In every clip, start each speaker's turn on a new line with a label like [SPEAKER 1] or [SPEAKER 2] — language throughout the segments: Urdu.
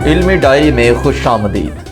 [SPEAKER 1] علمی ڈائری میں خوش آمدید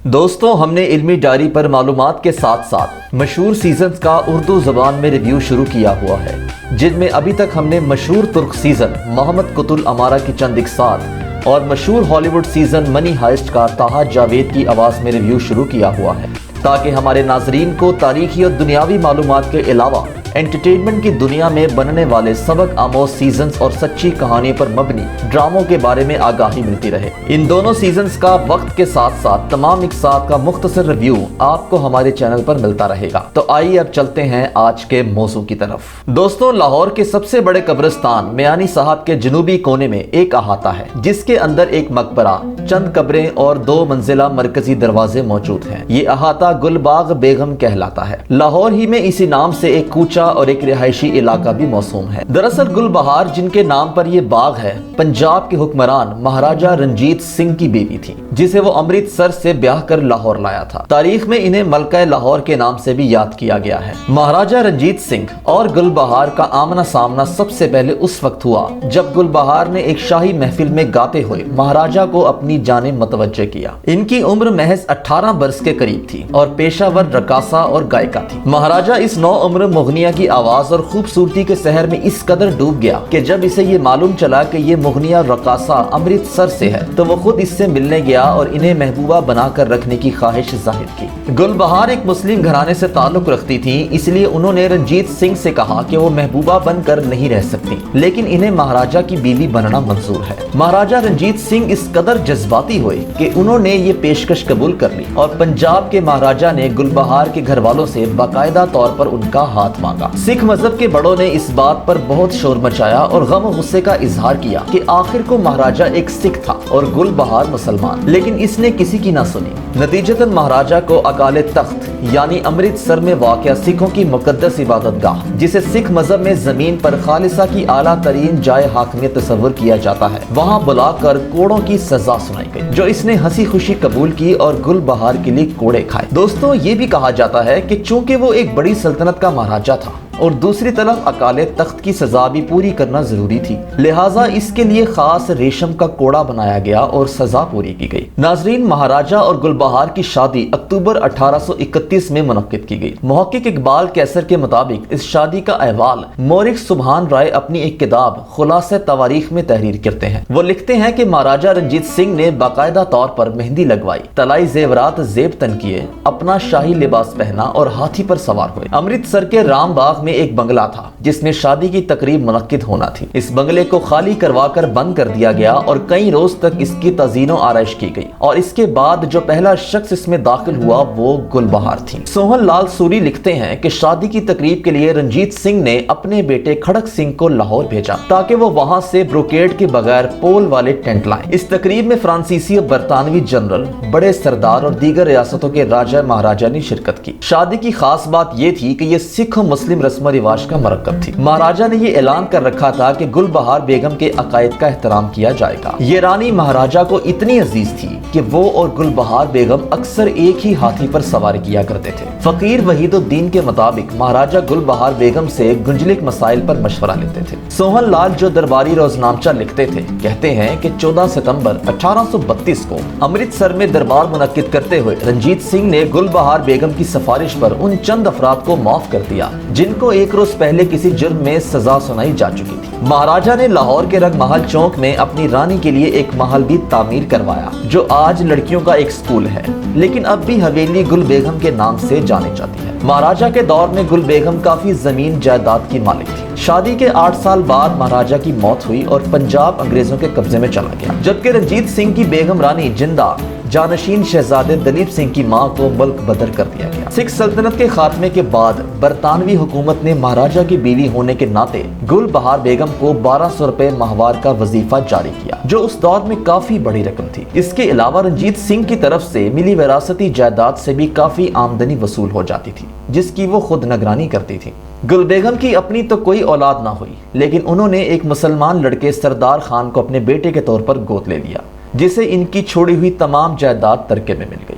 [SPEAKER 1] دوستوں، ہم نے علمی ڈائری پر معلومات کے ساتھ ساتھ مشہور سیزنز کا اردو زبان میں ریویو شروع کیا ہوا ہے، جن میں ابھی تک ہم نے مشہور ترک سیزن محمد قطل امارہ کی چند اقساط اور مشہور ہالی ووڈ سیزن منی ہائسٹ کا طاہا جاوید کی آواز میں ریویو شروع کیا ہوا ہے، تاکہ ہمارے ناظرین کو تاریخی اور دنیاوی معلومات کے علاوہ انٹرٹینمنٹ کی دنیا میں بننے والے سبق آموز سیزنز اور سچی کہانی پر مبنی ڈراموں کے بارے میں آگاہی ملتی رہے۔ ان دونوں سیزنز کا وقت کے ساتھ ساتھ تمام اقساط کا مختصر ریویو آپ کو ہمارے چینل پر ملتا رہے گا۔ تو آئیے اب چلتے ہیں آج کے موضوع کی طرف۔ دوستوں، لاہور کے سب سے بڑے قبرستان میانی صاحب کے جنوبی کونے میں ایک احاطہ ہے، جس کے اندر ایک مقبرہ، چند قبریں اور 2 منزلہ مرکزی دروازے موجود ہیں۔ یہ احاطہ گل باغ بیگم کہلاتا ہے۔ لاہور ہی میں اسی نام سے ایک کوچہ اور ایک رہائشی علاقہ بھی موسوم ہے۔ دراصل گل بہار، جن کے نام پر یہ باغ ہے، پنجاب کے حکمران مہاراجہ رنجیت سنگھ کی بیوی تھی، جسے وہ امرتسر سے بیاہ کر لاہور لایا تھا۔ تاریخ میں انہیں ملکہ لاہور کے نام سے بھی یاد کیا گیا ہے۔ مہاراجہ رنجیت سنگھ اور گل بہار کا آمنا سامنا سب سے پہلے اس وقت ہوا جب گل بہار نے ایک شاہی محفل میں گاتے ہوئے مہاراجہ کو اپنی جانب متوجہ کیا۔ ان کی عمر محض 18 برس کے قریب تھی اور پیشہ ور رقاصہ اور گائکہ تھی۔ مہاراجہ اس نو عمر مغنیہ کی آواز اور خوبصورتی کے سحر میں اس قدر ڈوب گیا کہ جب اسے یہ معلوم چلا کہ یہ مغنیہ رقاصہ امرتسر سے ہے تو وہ خود اس سے ملنے گیا اور انہیں محبوبہ بنا کر رکھنے کی خواہش ظاہر کی۔ گل بہار ایک مسلم گھرانے سے تعلق رکھتی تھی، اس لیے انہوں نے رنجیت سنگھ سے کہا کہ وہ محبوبہ بن کر نہیں رہ سکتی، لیکن انہیں مہاراجہ کی بیوی بننا منظور ہے۔ مہاراجہ رنجیت سنگھ اس قدر جذباتی ہوئے کہ انہوں نے یہ پیشکش قبول کر لی اور پنجاب کے مہاراجہ نے گل بہار کے گھر والوں سے باقاعدہ طور پر ان کا ہاتھ مانگا۔ سکھ مذہب کے بڑوں نے اس بات پر بہت شور مچایا اور غم و غصے کا اظہار کیا کہ آخر کو مہاراجہ ایک سکھ تھا اور گل بہار مسلمان، لیکن اس نے کسی کی نہ سنی۔ نتیجتاً مہاراجہ کو اکال تخت یعنی امرتسر میں واقع سکھوں کی مقدس عبادت گاہ، جسے سکھ مذہب میں زمین پر خالصہ کی اعلیٰ ترین جائے حاکمیت تصور کیا جاتا ہے، وہاں بلا کر کوڑوں کی سزا سنائی گئی، جو اس نے ہنسی خوشی قبول کی اور گل بہار کے لیے کوڑے کھائے۔ دوستوں، یہ بھی کہا جاتا ہے کہ چونکہ وہ ایک بڑی سلطنت کا مہاراجہ تھا اور دوسری طرف اکال تخت کی سزا بھی پوری کرنا ضروری تھی، لہٰذا اس کے لیے خاص ریشم کا کوڑا بنایا گیا اور سزا پوری کی گئی۔ ناظرین، مہاراجہ اور گل بہار کی شادی اکتوبر 1831 میں منعقد کی گئی۔ محقق اقبال کیسر کے مطابق اس شادی کا احوال مورخ سبحان رائے اپنی ایک کتاب خلاصہ تواریخ میں تحریر کرتے ہیں۔ وہ لکھتے ہیں کہ مہاراجہ رنجیت سنگھ نے باقاعدہ طور پر مہندی لگوائی، طلائی زیورات زیب تن کیے، اپنا شاہی لباس پہنا اور ہاتھی پر سوار ہوئے۔ امرتسر کے رام باغ میں ایک بنگلہ تھا جس میں شادی کی تقریب منعقد ہونا تھی۔ اس بنگلے کو خالی کروا کر بند کر دیا گیا اور کئی روز تک اس کی تزئین و آرائش کی گئی، اور اس کے بعد جو پہلا شخص اس میں داخل ہوا وہ گل بہار تھی۔ سوہن لال سوری لکھتے ہیں کہ شادی کی تقریب کے لیے رنجیت سنگھ نے اپنے بیٹے کھڑک سنگھ کو لاہور بھیجا تاکہ وہ وہاں سے بروکیڈ کے بغیر پول والے ٹینٹ لائیں۔ اس تقریب میں فرانسیسی اور برطانوی جنرل، بڑے سردار اور دیگر ریاستوں کے راجہ مہاراجہ نے شرکت کی۔ شادی کی خاص بات یہ تھی کہ یہ سکھ و مسلم رسم و رواج کا مرکب تھی۔ مہاراجہ نے یہ اعلان کر رکھا تھا کہ گل بہار بیگم کے عقائد کا احترام کیا جائے گا۔ یہ رانی مہاراجہ کو اتنی عزیز تھی کہ وہ اور گل بہار بیگم اکثر ایک ہی ہاتھی پر سواری کیا کرتے تھے۔ فقیر وحید الدین کے مطابق مہاراجہ گل بہار بیگم سے گنجلک مسائل پر مشورہ لیتے تھے۔ سوہن لال جو درباری روزنامچہ لکھتے تھے کہتے ہیں کہ 14 ستمبر 1832 کو امرتسر میں دربار منعقد کرتے ہوئے رنجیت سنگھ نے گل بہار بیگم کی سفارش پر ان چند افراد کو معاف کر دیا جن کو ایک روز پہلے کسی جرم میں سزا سنائی جا چکی تھی۔ مہاراجہ نے لاہور کے رنگ محل چوک میں اپنی رانی کے لیے ایک محل بھی تعمیر کروایا جو آج لڑکیوں کا ایک سکول ہے، لیکن اب بھی حویلی گل بیگم کے نام سے جانی جاتی ہے۔ مہاراجہ کے دور میں گل بیگم کافی زمین جائیداد کی مالک تھی۔ شادی کے 8 سال بعد مہاراجہ کی موت ہوئی اور پنجاب انگریزوں کے قبضے میں چلا گیا، جبکہ رنجیت سنگھ کی بیگم رانی جندہ جانشین شہزادے دلیپ سنگھ کی ماں کو ملک بدر کر دیا گیا۔ سکھ سلطنت کے خاتمے کے بعد برطانوی حکومت نے مہاراجہ کی بیوی ہونے کے ناطے گل بہار بیگم کو 1200 روپے ماہوار کا وظیفہ جاری کیا، جو اس دور میں کافی بڑی رقم تھی۔ اس کے علاوہ رنجیت سنگھ کی طرف سے ملی وراثتی جائیداد سے بھی کافی آمدنی وصول ہو جاتی تھی، جس کی وہ خود نگرانی کرتی تھی۔ گل بیگم کی اپنی تو کوئی اولاد نہ ہوئی، لیکن انہوں نے ایک مسلمان لڑکے سردار خان کو اپنے بیٹے کے طور پر گود لے لیا، جسے ان کی چھوڑی ہوئی تمام جائیداد ترکے میں مل گئی۔